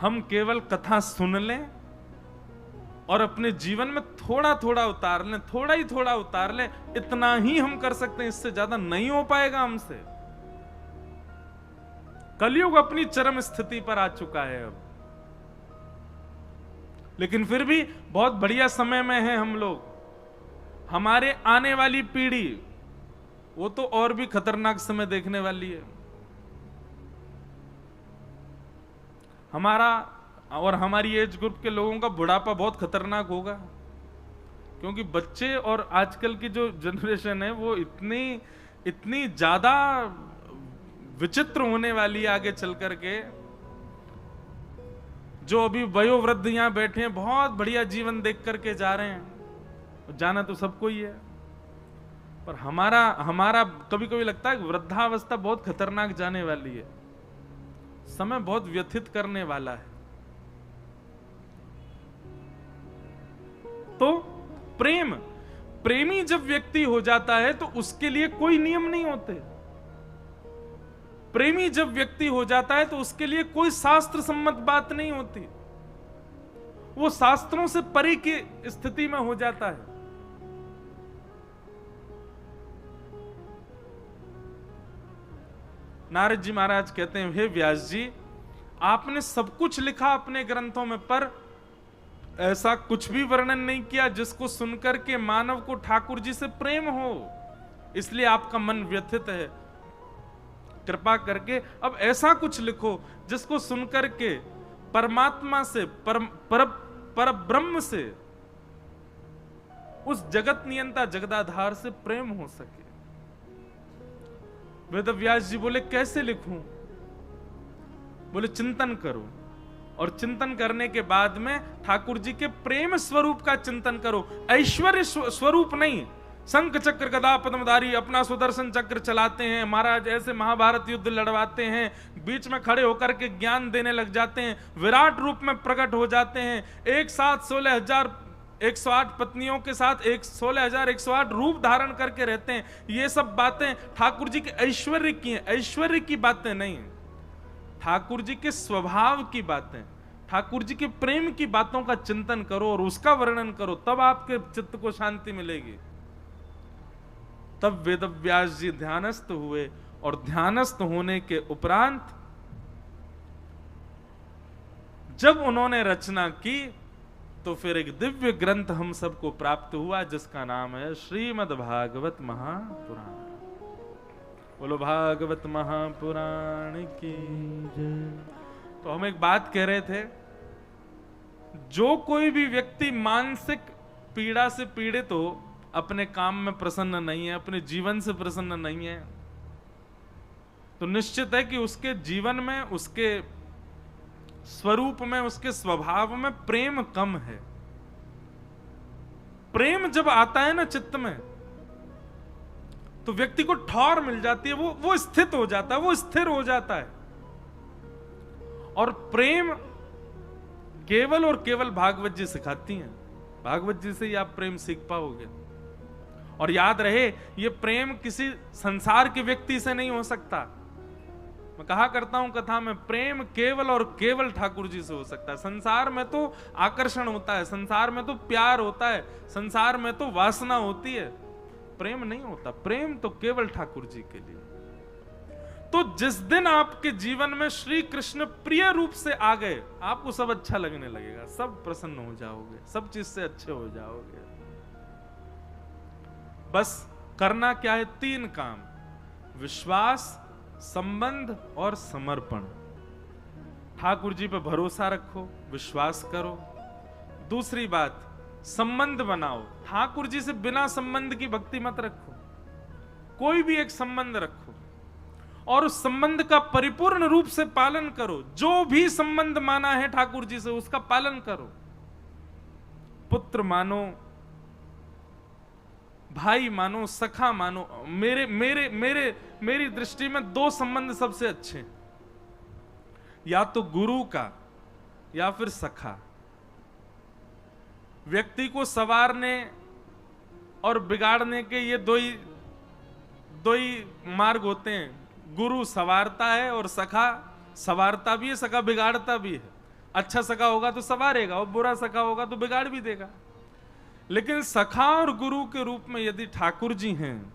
हम केवल कथा सुन लें और अपने जीवन में थोड़ा थोड़ा उतार लें, थोड़ा ही थोड़ा उतार लें, इतना ही हम कर सकते हैं। इससे ज्यादा नहीं हो पाएगा हमसे। कलयुग अपनी चरम स्थिति पर आ चुका है अब, लेकिन फिर भी बहुत बढ़िया समय में है हम लोग। हमारे आने वाली पीढ़ी वो तो और भी खतरनाक समय देखने वाली है। हमारा और हमारी एज ग्रुप के लोगों का बुढ़ापा बहुत खतरनाक होगा, क्योंकि बच्चे और आजकल की जो जनरेशन है वो इतनी ज्यादा विचित्र होने वाली है आगे चल करके। जो अभी वयोवृद्ध यहां बैठे हैं, बहुत बढ़िया जीवन देख करके जा रहे हैं, जाना तो सबको ही है, पर हमारा कभी कभी लगता है वृद्धावस्था बहुत खतरनाक जाने वाली है। समय बहुत व्यथित करने वाला है। तो प्रेमी जब व्यक्ति हो जाता है तो उसके लिए कोई नियम नहीं होते। प्रेमी जब व्यक्ति हो जाता है तो उसके लिए कोई शास्त्र सम्मत बात नहीं होती, वो शास्त्रों से परे की स्थिति में हो जाता है। नारद जी महाराज कहते हैं, हे व्यास जी, आपने सब कुछ लिखा अपने ग्रंथों में, पर ऐसा कुछ भी वर्णन नहीं किया जिसको सुनकर के मानव को ठाकुर जी से प्रेम हो, इसलिए आपका मन व्यथित है। कृपा करके अब ऐसा कुछ लिखो जिसको सुनकर के परमात्मा से, पर ब्रह्म से, उस जगत नियंता जगदाधार से प्रेम हो सके। वेदव्यास जी बोले, कैसे लिखूं? बोले, चिंतन करो, और चिंतन करने के बाद में ठाकुर जी के प्रेम स्वरूप का चिंतन करो, ऐश्वर्य स्वरूप नहीं। शंख चक्र गदा पद्मधारी अपना सुदर्शन चक्र चलाते हैं महाराज, ऐसे महाभारत युद्ध लड़वाते हैं, बीच में खड़े होकर के ज्ञान देने लग जाते हैं, विराट रूप में प्रकट हो जाते हैं, एक साथ 16,108 पत्नियों के साथ 16,108 रूप धारण करके रहते हैं। ये सब बातें ठाकुर जी के ऐश्वर्य की हैं, ऐश्वर्य की बातें नहीं, ठाकुर जी के स्वभाव की बातें, ठाकुर जी के प्रेम की बातों का चिंतन करो और उसका वर्णन करो, तब आपके चित्त को शांति मिलेगी। तब वेदव्यास जी ध्यानस्थ हुए, और ध्यानस्थ होने के उपरांत जब उन्होंने रचना की तो फिर एक दिव्य ग्रंथ हम सबको प्राप्त हुआ जिसका नाम है श्रीमद् भागवत महापुराण। बोलो भागवत महापुराण की जय। तो हम एक बात कह रहे थे, जो कोई भी व्यक्ति मानसिक पीड़ा से पीड़ित हो, अपने काम में प्रसन्न नहीं है, अपने जीवन से प्रसन्न नहीं है, तो निश्चित है कि उसके जीवन में, उसके स्वरूप में, उसके स्वभाव में प्रेम कम है। प्रेम जब आता है ना चित्त में, तो व्यक्ति को ठौर मिल जाती है, वो स्थित हो जाता है, वो स्थिर हो जाता है। और प्रेम केवल और केवल भागवत जी सिखाती हैं, भागवत जी से ही आप प्रेम सीख पाओगे। और याद रहे, ये प्रेम किसी संसार के व्यक्ति से नहीं हो सकता। मैं कहा करता हूं कथा में, प्रेम केवल और केवल ठाकुर जी से हो सकता है। संसार में तो आकर्षण होता है, संसार में तो प्यार होता है, संसार में तो वासना होती है, प्रेम नहीं होता। प्रेम तो केवल ठाकुर जी के लिए। तो जिस दिन आपके जीवन में श्री कृष्ण प्रिय रूप से आ गए, आपको सब अच्छा लगने लगेगा, सब प्रसन्न हो जाओगे, सब चीज से अच्छे हो जाओगे। बस करना क्या है? 3 काम: विश्वास, संबंध और समर्पण। ठाकुर जी पे भरोसा रखो, विश्वास करो। दूसरी बात, संबंध बनाओ। ठाकुर जी से बिना संबंध की भक्ति मत रखो, कोई भी एक संबंध रखो और उस संबंध का परिपूर्ण रूप से पालन करो। जो भी संबंध माना है ठाकुर जी से, उसका पालन करो। पुत्र मानो, भाई मानो, सखा मानो। मेरी दृष्टि में 2 संबंध सबसे अच्छे हैं, या तो गुरु का या फिर सखा। व्यक्ति को संवारने और बिगाड़ने के ये दो ही मार्ग होते हैं। गुरु संवारता है और सखा संवारता भी है, सखा बिगाड़ता भी है। अच्छा सखा होगा तो संवारेगा और बुरा सखा होगा तो बिगाड़ भी देगा। लेकिन सखा और गुरु के रूप में यदि ठाकुर जी हैं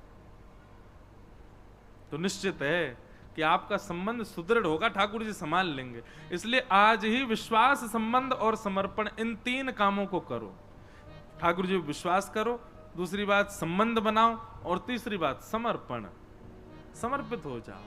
तो निश्चित है कि आपका संबंध सुदृढ़ होगा, ठाकुर जी संभाल लेंगे। इसलिए आज ही विश्वास, संबंध और समर्पण, इन 3 कामों को करो। ठाकुर जी विश्वास करो, दूसरी बात संबंध बनाओ, और तीसरी बात समर्पण, समर्पित हो जाओ।